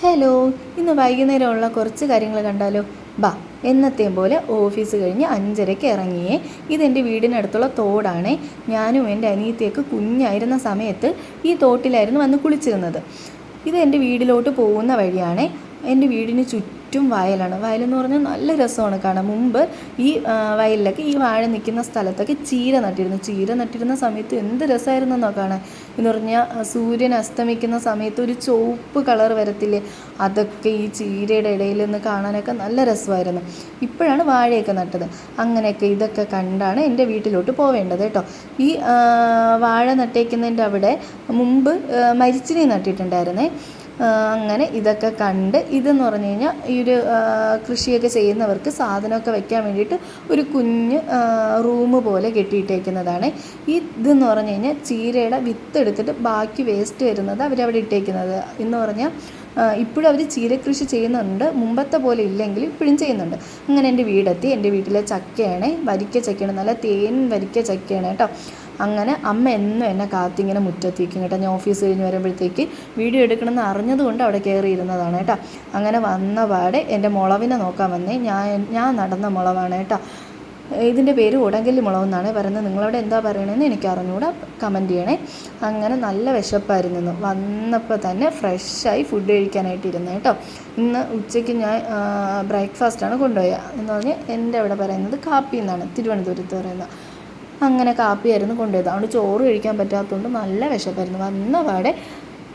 Hello, ഇന്ന് വൈകുന്നേരമുള്ള കുറച്ച് കാര്യങ്ങൾ കണ്ടാലോ? ബാ, എന്നത്തെയും പോലെ ഓഫീസ് കഴിഞ്ഞ് 5:30-ക്ക് ഇറങ്ങിയേ. ഇതെൻ്റെ വീടിനടുത്തുള്ള തോടാണേ. ഞാനും എൻ്റെ അനിയത്തിയൊക്കെ കുഞ്ഞായിരുന്ന സമയത്ത് ഈ തോട്ടിലായിരുന്നു വന്ന് കുളിച്ചിരുന്നത്. ഇത് എൻ്റെ വീട്ടിലോട്ട് പോകുന്ന വഴിയാണേ. എൻ്റെ വീടിന് ചുറ്റും വയലാണ്. വയലെന്ന് പറഞ്ഞാൽ നല്ല രസമാണ് കാണാൻ. മുമ്പ് ഈ വയലിലൊക്കെ ഈ വാഴ നിൽക്കുന്ന സ്ഥലത്തൊക്കെ ചീര നട്ടിരുന്ന സമയത്ത് എന്ത് രസമായിരുന്നെന്നോ കാണാൻ. എന്ന് പറഞ്ഞാൽ സൂര്യൻ അസ്തമിക്കുന്ന സമയത്ത് ഒരു ചുവപ്പ് കളർ വരത്തില്ലേ, അതൊക്കെ ഈ ചീരയുടെ ഇടയിൽ നിന്ന് കാണാനൊക്കെ നല്ല രസമായിരുന്നു. ഇപ്പോഴാണ് വാഴയൊക്കെ നട്ടത്. അങ്ങനെയൊക്കെ ഇതൊക്കെ കണ്ടാണ് എൻ്റെ വീട്ടിലോട്ട് പോവേണ്ടത് കേട്ടോ. ഈ വാഴ നട്ടേക്കുന്നതിൻ്റെ അവിടെ മുമ്പ് മരിച്ചിനി നട്ടിട്ടുണ്ടായിരുന്നേ. അങ്ങനെ ഇതൊക്കെ കണ്ട്, ഇതെന്ന് പറഞ്ഞു കഴിഞ്ഞാൽ ഈ ഒരു കൃഷിയൊക്കെ ചെയ്യുന്നവർക്ക് സാധനമൊക്കെ വെക്കാൻ വേണ്ടിയിട്ട് ഒരു കുഞ്ഞ് റൂം പോലെ കെട്ടിയിട്ടേക്കുന്നതാണ്. ഇതെന്ന് പറഞ്ഞു കഴിഞ്ഞാൽ ചീരയുടെ വിത്ത് എടുത്തിട്ട് ബാക്കി വേസ്റ്റ് വരുന്നത് അവരവിടെ ഇട്ടേക്കുന്നത് എന്ന് പറഞ്ഞാൽ ഇപ്പോഴും അവർ ചീരകൃഷി ചെയ്യുന്നുണ്ട്. മുമ്പത്തെ പോലെ ഇല്ലെങ്കിൽ ഇപ്പോഴും ചെയ്യുന്നുണ്ട്. അങ്ങനെ എൻ്റെ വീടെത്തി. എൻ്റെ വീട്ടിലെ ചക്കയാണ്, വരിക്ക ചക്കയാണ്, നല്ല തേൻ വരിക്ക ചക്കയാണ് കേട്ടോ. അങ്ങനെ അമ്മ എന്നും എന്നെ കാത്തിങ്ങനെ മുറ്റത്തേക്കും കേട്ടോ. ഞാൻ ഓഫീസ് കഴിഞ്ഞ് വരുമ്പോഴത്തേക്ക് വീഡിയോ എടുക്കണമെന്ന് അറിഞ്ഞതുകൊണ്ട് അവിടെ കയറിയിരുന്നതാണ് കേട്ടോ. അങ്ങനെ വന്ന പാടെ എൻ്റെ മുളവിനെ നോക്കാൻ വന്നേ. ഞാൻ നടന്ന മുളവാണ് കേട്ടോ. ഇതിൻ്റെ പേര് ഉടങ്കല്ലി മുളകെന്നാണ് പറയുന്നത്. നിങ്ങളവിടെ എന്താ പറയണമെന്ന് എനിക്ക് അറിഞ്ഞുകൂടാ, കമൻറ്റ് ചെയ്യണേ. അങ്ങനെ നല്ല വിശപ്പായിരുന്നു. വന്നപ്പോൾ തന്നെ ഫ്രഷായി ഫുഡ് കഴിക്കാനായിട്ട് ഇരുന്നു കേട്ടോ. ഇന്ന് ഉച്ചയ്ക്ക് ഞാൻ ബ്രേക്ക്ഫാസ്റ്റാണ് കൊണ്ടുപോയത്. എന്ന് പറഞ്ഞാൽ എൻ്റെ അവിടെ പറയുന്നത് കാപ്പി എന്നാണ്, തിരുവനന്തപുരത്ത് പറയുന്നത്. അങ്ങനെ കാപ്പിയായിരുന്നു കൊണ്ടുപോയത്. അതുകൊണ്ട് ചോറ് കഴിക്കാൻ പറ്റാത്തതുകൊണ്ട് നല്ല വിശപ്പായിരുന്നു. വന്ന പാടെ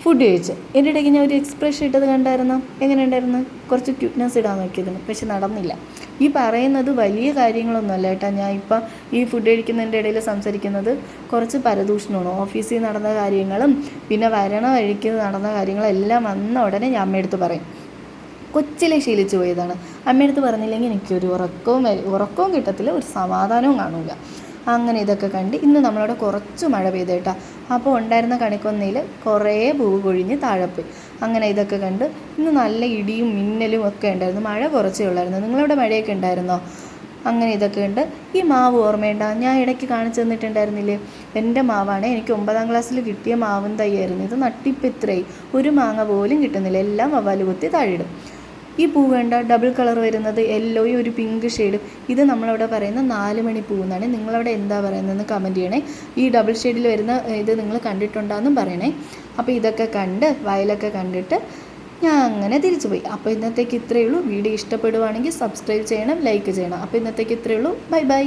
ഫുഡ് കഴിച്ച്. എൻ്റെ ഇടയ്ക്ക് ഞാൻ ഒരു എക്സ്പ്രഷൻ ഇട്ടത് കണ്ടായിരുന്നു. എങ്ങനെ ഉണ്ടായിരുന്നു? കുറച്ച് ക്യൂട്ട്നെസ് ഇടാൻ നോക്കിയതിന്, പക്ഷെ നടന്നില്ല. ഈ പറയുന്നത് വലിയ കാര്യങ്ങളൊന്നുമല്ല കേട്ടോ. ഞാൻ ഇപ്പം ഈ ഫുഡ് കഴിക്കുന്നതിൻ്റെ ഇടയിൽ സംസാരിക്കുന്നത് കുറച്ച് പരദൂഷണമാണ്. ഓഫീസിൽ നടന്ന കാര്യങ്ങളും പിന്നെ വരണ വഴിക്ക് നടന്ന കാര്യങ്ങളും എല്ലാം വന്ന ഉടനെ ഞാൻ അമ്മയെടുത്ത് പറയും. കൊച്ചിലെ ശീലിച്ചു പോയതാണ്. അമ്മയെടുത്ത് പറഞ്ഞില്ലെങ്കിൽ എനിക്കൊരു ഉറക്കവും കിട്ടത്തില്ല, ഒരു സമാധാനവും കാണില്ല. അങ്ങനെ ഇതൊക്കെ കണ്ട് ഇന്ന് നമ്മളവിടെ കുറച്ച് മഴ പെയ്തു കേട്ടോ. അപ്പോൾ ഉണ്ടായിരുന്ന കണിക്കൊന്നയിൽ കുറേ പൂവ് കൊഴിഞ്ഞ് താഴെ പോയി. അങ്ങനെ ഇതൊക്കെ കണ്ട് ഇന്ന് നല്ല ഇടിയും മിന്നലും ഒക്കെ ഉണ്ടായിരുന്നു. മഴ കുറച്ചേ ഉള്ളായിരുന്നു. നിങ്ങളവിടെ മഴയൊക്കെ ഉണ്ടായിരുന്നോ? അങ്ങനെ ഇതൊക്കെ ഉണ്ട്. ഈ മാവ് ഓർമ്മയുണ്ടോ? ഞാൻ ഇടയ്ക്ക് കാണിച്ചു തന്നിട്ടുണ്ടായിരുന്നില്ലേ? എൻ്റെ മാവാണ്. എനിക്ക് 9ാം ക്ലാസ്സിൽ കിട്ടിയ മാവും തൈയായിരുന്നു. ഇത് നട്ടിപ്പോൾ ഇത്രയായി, ഒരു മാങ്ങ പോലും കിട്ടുന്നില്ല. എല്ലാം വവ്വാല് കുത്തി താഴെയിടും. ഈ പൂ വേണ്ട ഡബിൾ കളർ വരുന്നത്, യെല്ലോയും ഒരു പിങ്ക് ഷെയ്ഡും. ഇത് നമ്മളവിടെ പറയുന്ന 4 മണി പൂ എന്നാണ്. നിങ്ങളവിടെ എന്താ പറയുന്നതെന്ന് കമൻറ്റ് ചെയ്യണേ. ഈ ഡബിൾ ഷെയ്ഡിൽ വരുന്ന ഇത് നിങ്ങൾ കണ്ടിട്ടുണ്ടെന്നും പറയണേ. അപ്പോൾ ഇതൊക്കെ കണ്ട് വയലൊക്കെ കണ്ടിട്ട് ഞാൻ അങ്ങനെ തിരിച്ചു പോയി. അപ്പോൾ ഇന്നത്തേക്ക് ഇത്രയേ ഉള്ളൂ. വീഡിയോ ഇഷ്ടപ്പെടുവാണെങ്കിൽ സബ്സ്ക്രൈബ് ചെയ്യണം, ലൈക്ക് ചെയ്യണം. അപ്പോൾ ഇന്നത്തേക്ക് ഇത്രയേ ഉള്ളൂ. Bye bye.